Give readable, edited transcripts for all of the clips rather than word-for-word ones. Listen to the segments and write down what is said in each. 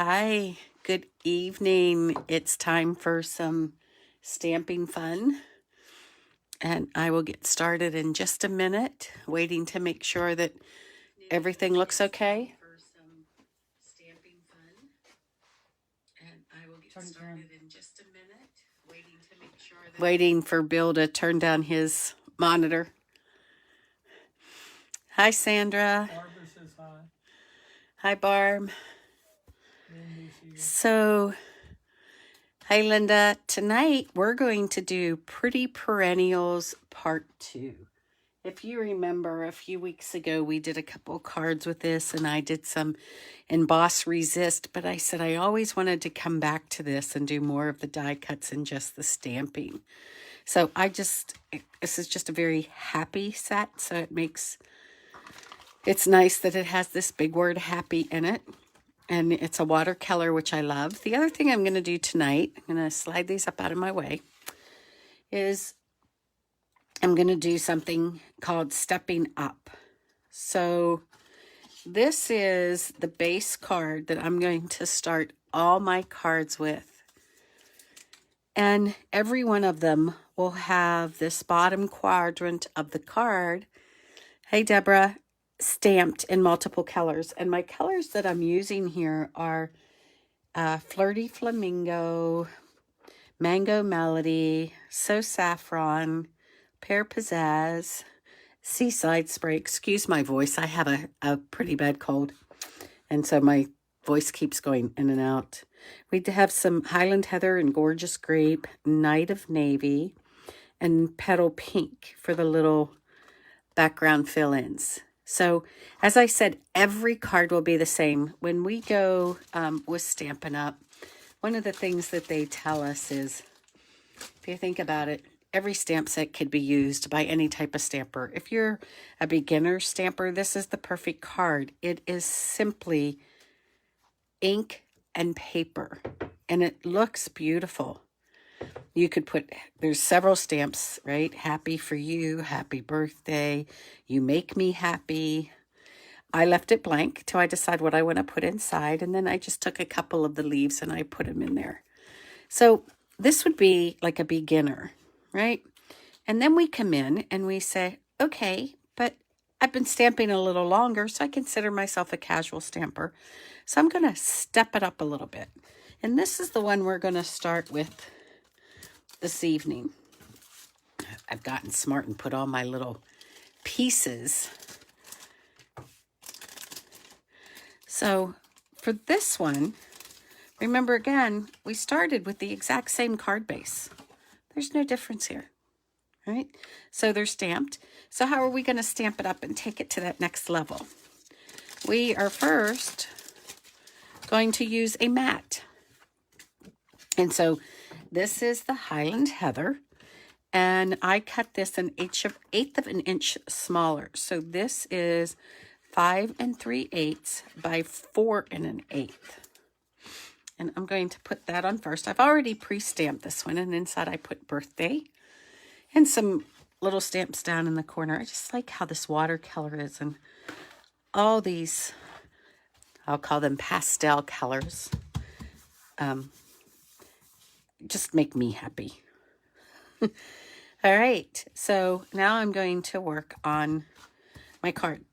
Hi, good evening. It's time for some stamping fun, and I will get started in just a minute, waiting to make sure that everything looks okay. Waiting for Bill to turn down his monitor. Hi, Sandra. Barbara says hi. Hi, Barb. Linda's here. So, hi, Linda. Tonight we're going to do Pretty Perennials Part 2. If you remember, a few weeks ago we did a couple cards with this, and I did some emboss resist, but I said I always wanted to come back to this and do more of the die cuts and just the stamping. So this is just a very happy set, so it's nice that it has this big word happy in it. And it's a watercolor, which I love. The other thing I'm going to do tonight, I'm going to slide these up out of my way, is I'm going to do something called stepping up. So this is the base card that I'm going to start all my cards with. And every one of them will have this bottom quadrant of the card. Hey, Deborah. Stamped in multiple colors. And my colors that I'm using here are Flirty Flamingo, Mango Melody, So Saffron, Pear Pizzazz, Seaside Spray. Excuse my voice. I have a pretty bad cold, and so my voice keeps going in and out. We have some Highland Heather and Gorgeous Grape, Night of Navy, and Petal Pink for the little background fill-ins. So, as I said, every card will be the same. When we go with Stampin' Up, one of the things that they tell us is, if you think about it, every stamp set could be used by any type of stamper. If you're a beginner stamper, this is the perfect card. It is simply ink and paper, and it looks beautiful. You could there's several stamps, right? Happy for you, happy birthday, you make me happy. I left it blank till I decide what I want to put inside, and then I just took a couple of the leaves and I put them in there. So this would be like a beginner, right? And then we come in and we say, okay, but I've been stamping a little longer, so I consider myself a casual stamper. So I'm going to step it up a little bit. And this is the one we're going to start with this evening. I've gotten smart and put all my little pieces. So for this one, remember again, we started with the exact same card base. There's no difference here, right? So they're stamped. So how are we going to stamp it up and take it to that next level? We are first going to use a mat. And so this is the Highland Heather, and I cut this an eighth of an inch smaller. So this is 5 3/8 by 4 1/8. And I'm going to put that on first. I've already pre-stamped this one, and inside I put birthday and some little stamps down in the corner. I just like how this watercolor is, and all these, I'll call them pastel colors, just make me happy. All right, so now I'm going to work on my card.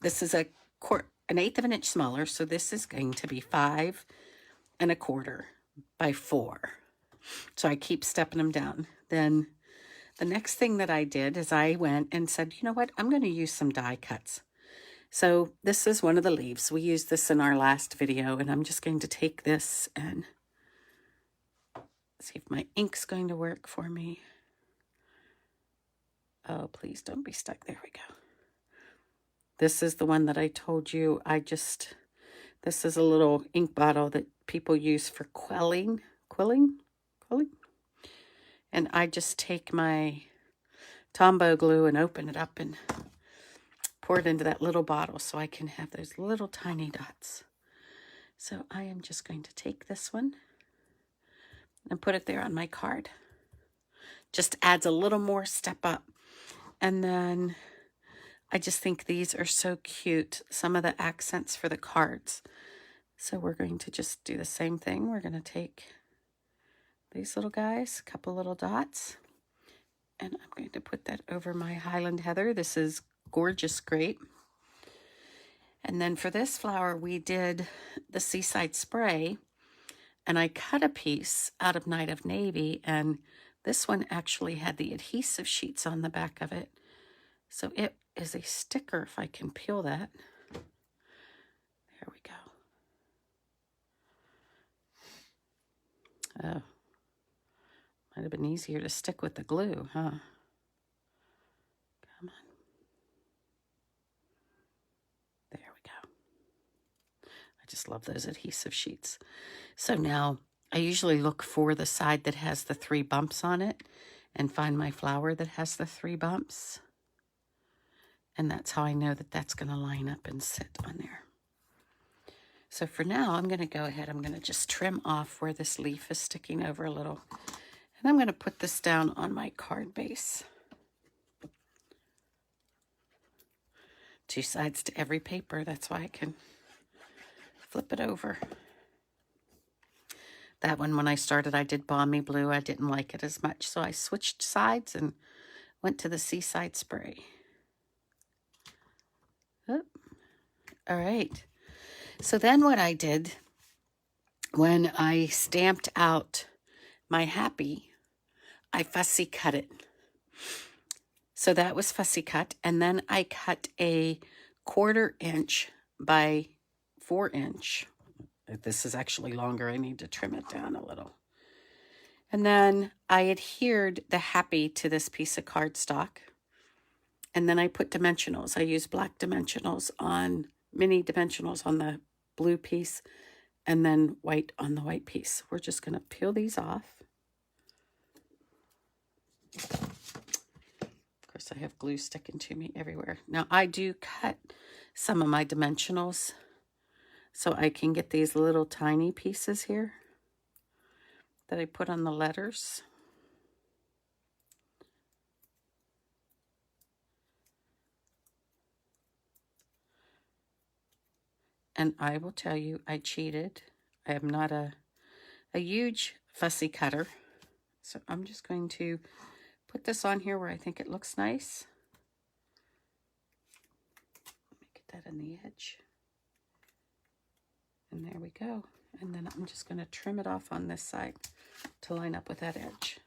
This is an eighth of an inch smaller, so this is going to be 5 1/4 by 4. So I keep stepping them down. Then the next thing that I did is I went and said, you know what, I'm going to use some die cuts. So this is one of the leaves. We used this in our last video, and I'm just going to take this and see if my ink's going to work for me. Oh, please don't be stuck. There we go. This is the one that I told you this is a little ink bottle that people use for quilling. And I just take my Tombow glue and open it up and pour it into that little bottle so I can have those little tiny dots. So I am just going to take this one and put it there on my card. Just adds a little more step up. And then I just think these are so cute, some of the accents for the cards. So we're going to just do the same thing. We're going to take these little guys, a couple little dots, and I'm going to put that over my Highland Heather. This is Gorgeous Grape. And then for this flower, we did the Seaside Spray, and I cut a piece out of Night of Navy, and this one actually had the adhesive sheets on the back of it. So it is a sticker, if I can peel that. There we go. Oh, might have been easier to stick with the glue, huh? Come on. There we go. I just love those adhesive sheets. So now I usually look for the side that has the 3 bumps on it and find my flower that has the 3 bumps. And that's how I know that that's going to line up and sit on there. So for now, I'm going to go ahead. I'm going to just trim off where this leaf is sticking over a little. And I'm going to put this down on my card base. 2 sides to every paper. That's why I can flip it over. That one, when I started, I did Balmy Blue. I didn't like it as much, so I switched sides and went to the Seaside Spray. Oh. All right. So then what I did, when I stamped out my Happy, I fussy cut it. So that was fussy cut. And then I cut a 1/4 inch by 4 inch. This is actually longer. I need to trim it down a little. And then I adhered the Happy to this piece of cardstock. And then I put dimensionals. I used black dimensionals on, mini dimensionals on the blue piece, and then white on the white piece. We're just going to peel these off. Of course, I have glue sticking to me everywhere. Now, I do cut some of my dimensionals so I can get these little tiny pieces here that I put on the letters. And I will tell you, I cheated. I am not a huge fussy cutter. So I'm just going to put this on here where I think it looks nice. Let me get that in the edge. And there we go. And then I'm just going to trim it off on this side to line up with that edge.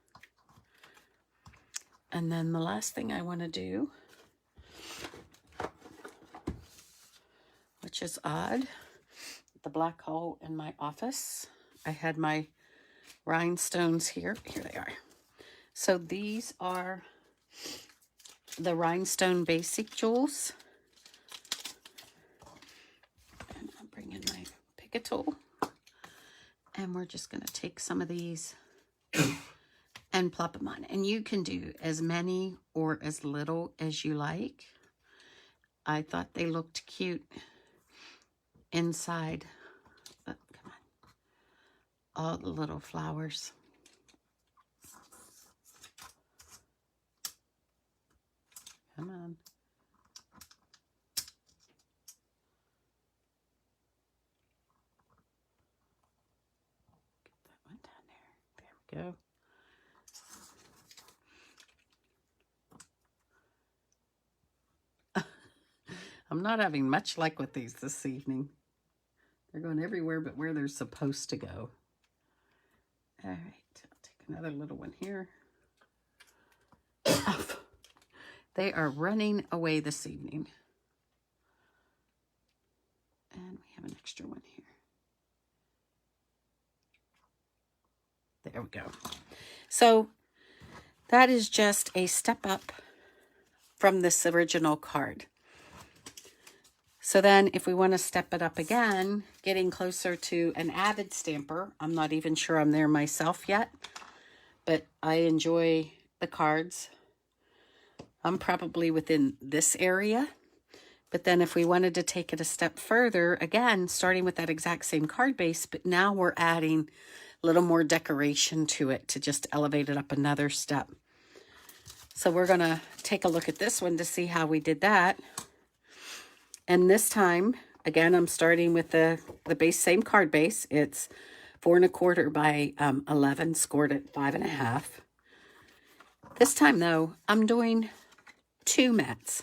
And then the last thing I want to do, which is odd, the black hole in my office, I had my rhinestones here. Here they are. So these are the rhinestone basic jewels. And I'll bring in my Pick-a tool. And we're just going to take some of these and plop them on. And you can do as many or as little as you like. I thought they looked cute inside. Oh, come on. All the little flowers. Come on. Get that one down there. There we go. I'm not having much luck with these this evening. They're going everywhere but where they're supposed to go. All right, I'll take another little one here. Oh, they are running away this evening. And we have an extra one here. There we go. So that is just a step up from this original card. So then if we want to step it up again, getting closer to an avid stamper, I'm not even sure I'm there myself yet, but I enjoy the cards. I'm probably within this area. But then if we wanted to take it a step further, again, starting with that exact same card base, but now we're adding a little more decoration to it to just elevate it up another step. So we're going to take a look at this one to see how we did that. And this time again, I'm starting with the base, same card base. It's 4 1/4 by 11, scored at 5.5. This time though, I'm doing 2 mats.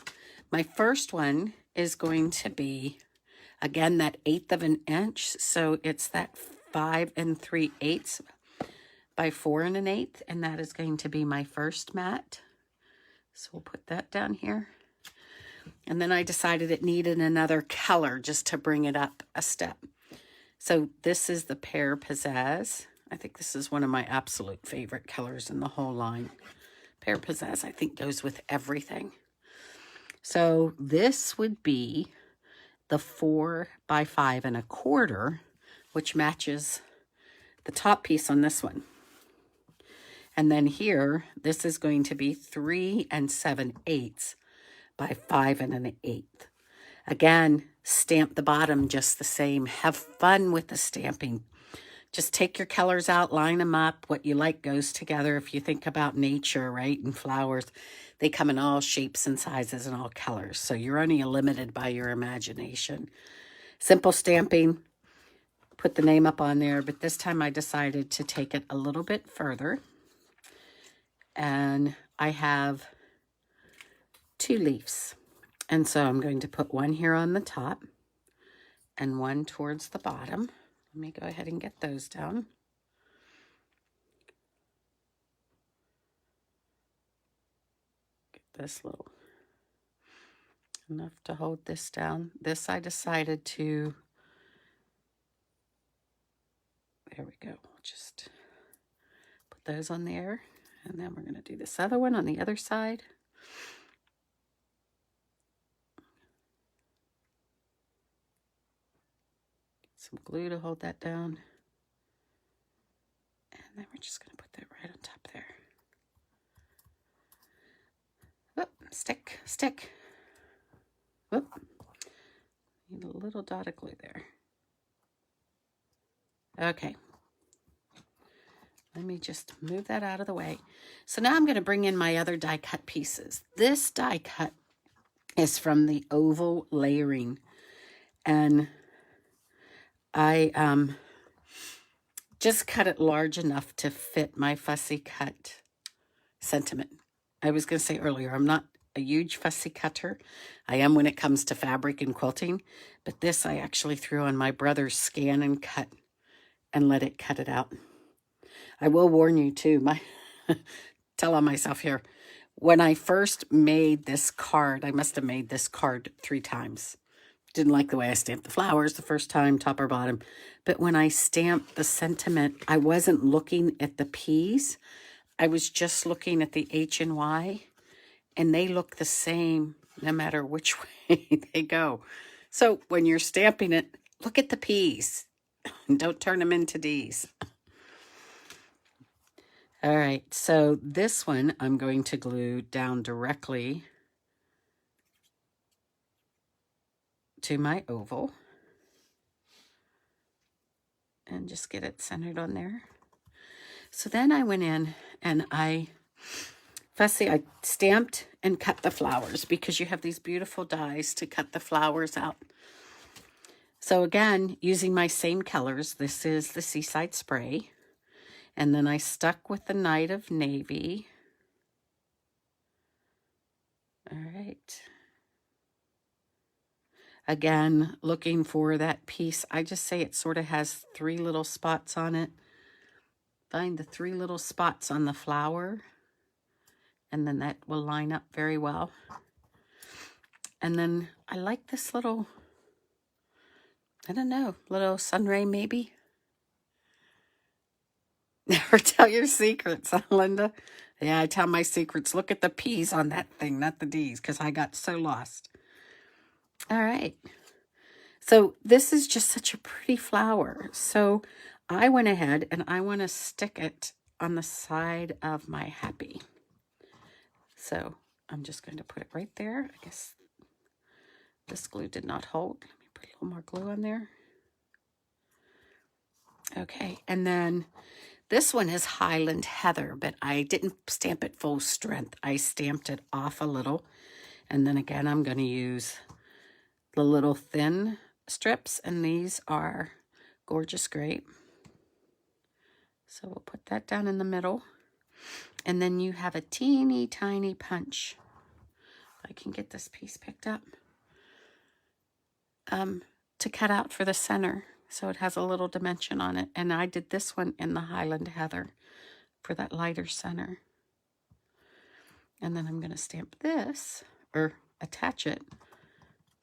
My first one is going to be, again, that 1/8 of an inch. So it's that 5 3/8 by 4 1/8. And that is going to be my first mat. So we'll put that down here. And then I decided it needed another color just to bring it up a step. So this is the Pear Pizzazz. I think this is one of my absolute favorite colors in the whole line. Pear Pizzazz, I think, goes with everything. So this would be the 4 by 5 1/4, which matches the top piece on this one. And then here, this is going to be 3 7/8 by 5 1/8. Again, stamp the bottom just the same. Have fun with the stamping. Just take your colors out, line them up. What you like goes together. If you think about nature, right, and flowers, they come in all shapes and sizes and all colors. So you're only limited by your imagination. Simple stamping. Put the name up on there. But this time I decided to take it a little bit further. And I have 2 leaves. And so I'm going to put one here on the top and one towards the bottom. Let me go ahead and get those down. Get this little, enough to hold this down. This I decided to, there we go. Just put those on there. And then we're going to do this other one on the other side. Some glue to hold that down. And then we're just going to put that right on top there. Whoop, stick, stick. Whoop. Need a little dot of glue there. Okay. Let me just move that out of the way. So now I'm going to bring in my other die cut pieces. This die cut is from the oval layering. And I just cut it large enough to fit my fussy cut sentiment. I was going to say earlier, I'm not a huge fussy cutter. I am when it comes to fabric and quilting. But this I actually threw on my brother's scan and cut and let it cut it out. I will warn you too, tell on myself here. When I first made this card, I must have made this card 3 times. Didn't like the way I stamped the flowers the first time, top or bottom. But when I stamped the sentiment, I wasn't looking at the P's. I was just looking at the H and Y. And they look the same no matter which way they go. So when you're stamping it, look at the P's. And don't turn them into D's. All right, so this one I'm going to glue down directly to my oval. And just get it centered on there. So then I went in and I stamped and cut the flowers because you have these beautiful dies to cut the flowers out. So again, using my same colors, this is the Seaside Spray. And then I stuck with the Night of Navy. All right. Again, looking for that piece. I just say it sort of has 3 little spots on it. Find the 3 little spots on the flower. And then that will line up very well. And then I like this little, I don't know, little sunray maybe. Never tell your secrets, huh, Linda? Yeah, I tell my secrets. Look at the P's on that thing, not the D's, because I got so lost. All right. So this is just such a pretty flower. So I went ahead and I want to stick it on the side of my happy. So I'm just going to put it right there. I guess this glue did not hold. Let me put a little more glue on there. Okay, and then this one is Highland Heather, but I didn't stamp it full strength. I stamped it off a little. And then again, I'm going to use the little thin strips, and these are Gorgeous Grape. So we'll put that down in the middle. And then you have a teeny tiny punch. If I can get this piece picked up. To cut out for the center. So it has a little dimension on it. And I did this one in the Highland Heather for that lighter center. And then I'm going to stamp this, or attach it,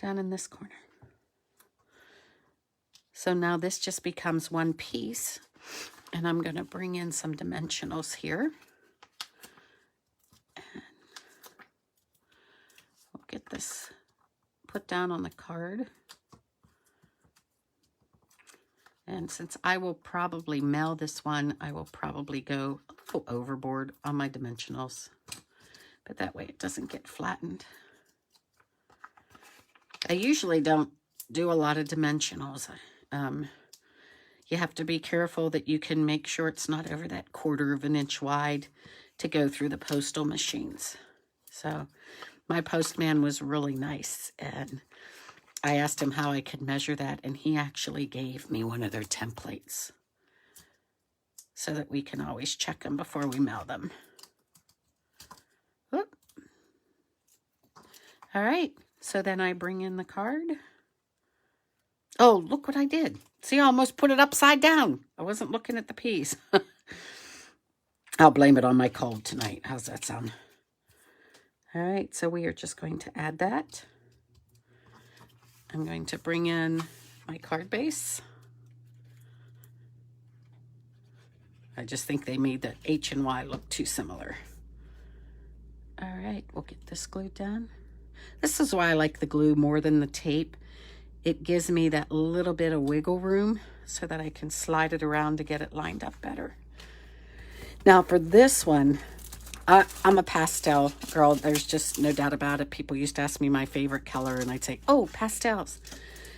down in this corner. So now this just becomes one piece. And I'm going to bring in some dimensionals here. And we'll get this put down on the card. And since I will probably mail this one, I will probably go a little overboard on my dimensionals. But that way it doesn't get flattened. I usually don't do a lot of dimensionals. You have to be careful that you can make sure it's not over that 1/4 of an inch wide to go through the postal machines. So my postman was really nice, and I asked him how I could measure that, and he actually gave me one of their templates so that we can always check them before we mail them. Whoop. All right, so then I bring in the card. Oh, look what I did. See, I almost put it upside down. I wasn't looking at the piece. I'll blame it on my cold tonight. How's that sound? All right, so we are just going to add that. I'm going to bring in my card base. I just think they made the H and Y look too similar. All right, we'll get this glued down. This is why I like the glue more than the tape. It gives me that little bit of wiggle room so that I can slide it around to get it lined up better. Now for this one, I'm a pastel girl. There's just no doubt about it. People used to ask me my favorite color, and I'd say, oh, pastels.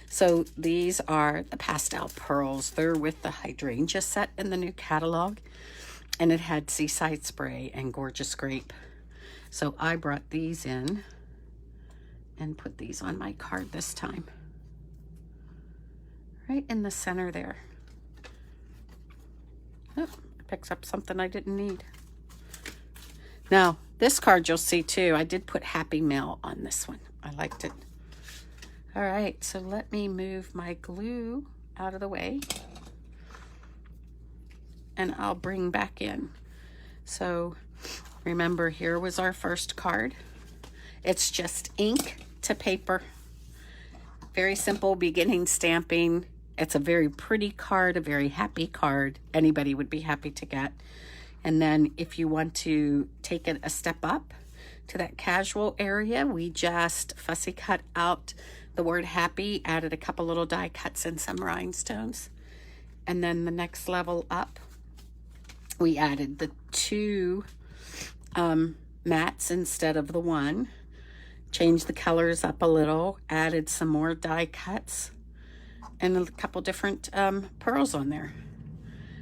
So these are the pastel pearls. They're with the hydrangea set in the new catalog, and it had Seaside Spray and Gorgeous Grape. So I brought these in and put these on my card this time. Right in the center there. Oh, it picks up something I didn't need. Now, this card you'll see too, I did put Happy Mail on this one. I liked it. All right, so let me move my glue out of the way. And I'll bring back in. So remember, here was our first card. It's just ink to paper. Very simple beginning stamping. It's a very pretty card, a very happy card. Anybody would be happy to get. And then if you want to take it a step up to that casual area, we just fussy cut out the word happy, added a couple little die cuts and some rhinestones. And then the next level up, we added the 2 mats instead of the 1. Changed the colors up a little, added some more die cuts, and a couple different pearls on there.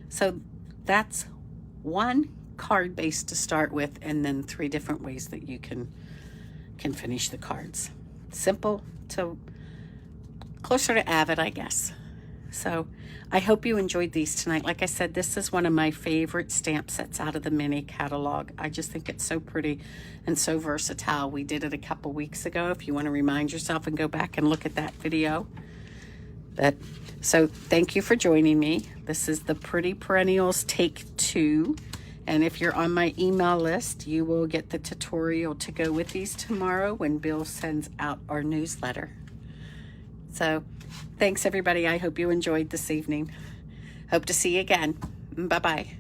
So that's one card base to start with, and then 3 different ways that you can finish the cards. Simple to closer to Avid, I guess. So I hope you enjoyed these tonight. Like I said, this is one of my favorite stamp sets out of the mini catalog. I just think it's so pretty and so versatile. We did it a couple weeks ago. If you want to remind yourself and go back and look at that video. So thank you for joining me. This is the Pretty Perennials Take 2. And if you're on my email list, you will get the tutorial to go with these tomorrow when Bill sends out our newsletter. So thanks, everybody. I hope you enjoyed this evening. Hope to see you again. Bye-bye.